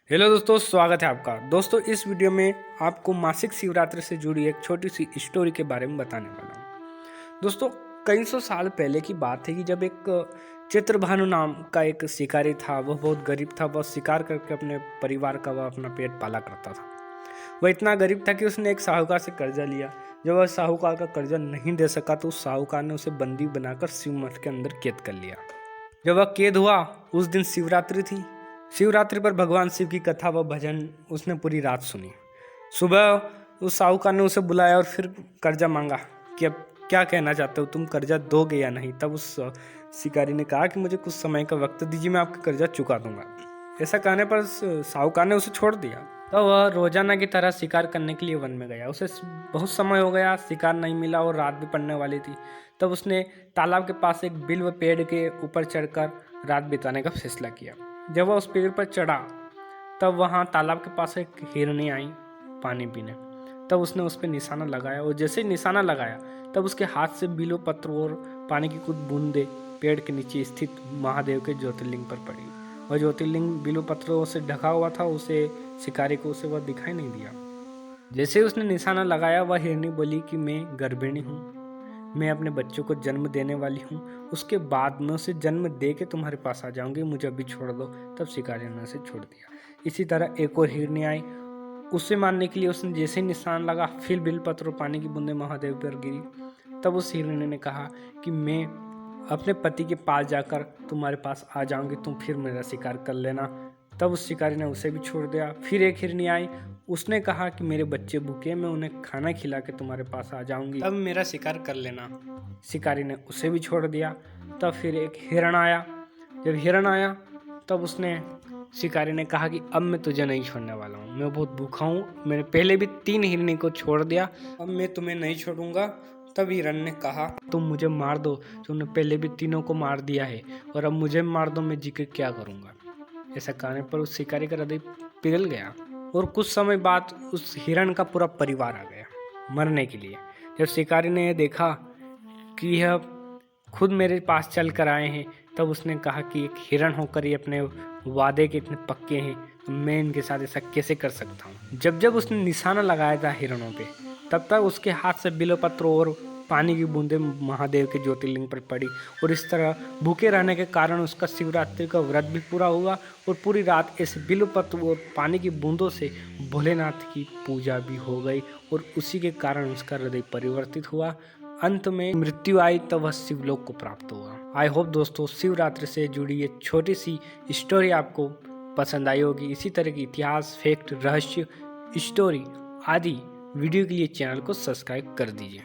Hello दोस्तों, स्वागत है आपका। दोस्तों, इस वीडियो में आपको मासिक शिवरात्रि से जुड़ी एक छोटी सी स्टोरी के बारे में बताने वाला हूँ। दोस्तों, कई सौ साल पहले की बात है कि जब एक चित्रभानु नाम का एक शिकारी था। वह बहुत गरीब था। वह शिकार करके अपने परिवार का वह अपना पेट पाला करता था। वह इतना गरीब था कि उसने एक साहूकार से कर्जा लिया। जब वह साहूकार का कर्जा नहीं दे सका तो उस साहूकार ने उसे बंदी बनाकर शिव मठ के अंदर कैद कर लिया। जब वह कैद हुआ, उस दिन शिवरात्रि थी। शिवरात्रि पर भगवान शिव की कथा व भजन उसने पूरी रात सुनी। सुबह उस साहूकार ने उसे बुलाया और फिर कर्जा मांगा कि अब क्या कहना चाहते हो, तुम कर्जा दोगे या नहीं। तब उस शिकारी ने कहा कि मुझे कुछ समय का वक्त दीजिए, मैं आपका कर्जा चुका दूंगा। ऐसा कहने पर साहूकार ने उसे छोड़ दिया। तो वह रोजाना की तरह शिकार करने के लिए वन में गया। उसे बहुत समय हो गया, शिकार नहीं मिला और रात भी पड़ने वाली थी। तब उसने तालाब के पास एक बिल्व पेड़ के ऊपर चढ़कर रात बिताने का फैसला किया। जब वह उस पेड़ पर चढ़ा तब वहाँ तालाब के पास एक हिरनी आई पानी पीने। तब उसने उस पर निशाना लगाया और जैसे ही निशाना लगाया तब उसके हाथ से बिल्व पत्र और पानी की कुछ बूंदे पेड़ के नीचे स्थित महादेव के ज्योतिर्लिंग पर पड़ी। वह ज्योतिर्लिंग बिल्व पत्रों से ढका हुआ था। उसे शिकारी को उसे वह दिखाई नहीं दिया। जैसे ही उसने निशाना लगाया, वह हिरनी बोली कि मैं गर्भिणी हूँ, मैं अपने बच्चों को जन्म देने वाली हूँ। उसके बाद मैं उसे जन्म दे के तुम्हारे पास आ जाऊंगी, मुझे अभी छोड़ दो। तब शिकारी ने उसे छोड़ दिया। इसी तरह एक और हिरनी आई। उसे मारने के लिए उसने जैसे ही निशान लगा, फिर बिलपत्र और पानी की बूंदें महादेव पर गिरी। तब उस हिरनी ने कहा कि मैं अपने पति के पास जाकर तुम्हारे पास आ जाऊंगी, तुम फिर मेरा शिकार कर लेना। तब उस शिकारी ने उसे भी छोड़ दिया। फिर एक हिरनी आई। उसने कहा कि मेरे बच्चे भूखे, मैं उन्हें खाना खिला के तुम्हारे पास आ जाऊंगी, तब मेरा शिकार कर लेना। शिकारी ने उसे भी छोड़ दिया। तब फिर एक हिरण आया। जब हिरण आया तब उसने शिकारी ने कहा कि अब मैं तुझे नहीं छोड़ने वाला हूँ, मैं बहुत भूखा हूँ, मैंने पहले भी 3 हिरनी को छोड़ दिया, अब मैं तुम्हें नहीं छोड़ूंगा। तब हिरण ने कहा तुम मुझे मार दो, तुमने पहले भी 3 को मार दिया है और अब मुझे मार दो, मैं जी के क्या करूँगा। ऐसा कहने पर उस शिकारी का हृदय पिघल गया और कुछ समय बाद उस हिरण का पूरा परिवार आ गया मरने के लिए। जब शिकारी ने देखा कि यह खुद मेरे पास चल कर आए हैं, तब उसने कहा कि एक हिरण होकर ये अपने वादे के इतने पक्के हैं, तो मैं इनके साथ ऐसा कैसे कर सकता हूँ। जब जब उसने निशाना लगाया था हिरणों पे, तब तक उसके हाथ से बिल्वपत्र और पानी की बूंदें महादेव के ज्योतिर्लिंग पर पड़ी और इस तरह भूखे रहने के कारण उसका शिवरात्रि का व्रत भी पूरा हुआ और पूरी रात ऐसे बिल्वपत्र और पानी की बूंदों से भोलेनाथ की पूजा भी हो गई और उसी के कारण उसका हृदय परिवर्तित हुआ। अंत में मृत्यु आई तब वह शिवलोक को प्राप्त हुआ। आई होप दोस्तों, शिवरात्रि से जुड़ी ये छोटी सी स्टोरी आपको पसंद आई होगी। इसी तरह की इतिहास, फैक्ट, रहस्य, स्टोरी आदि वीडियो के लिए चैनल को सब्सक्राइब कर दीजिए।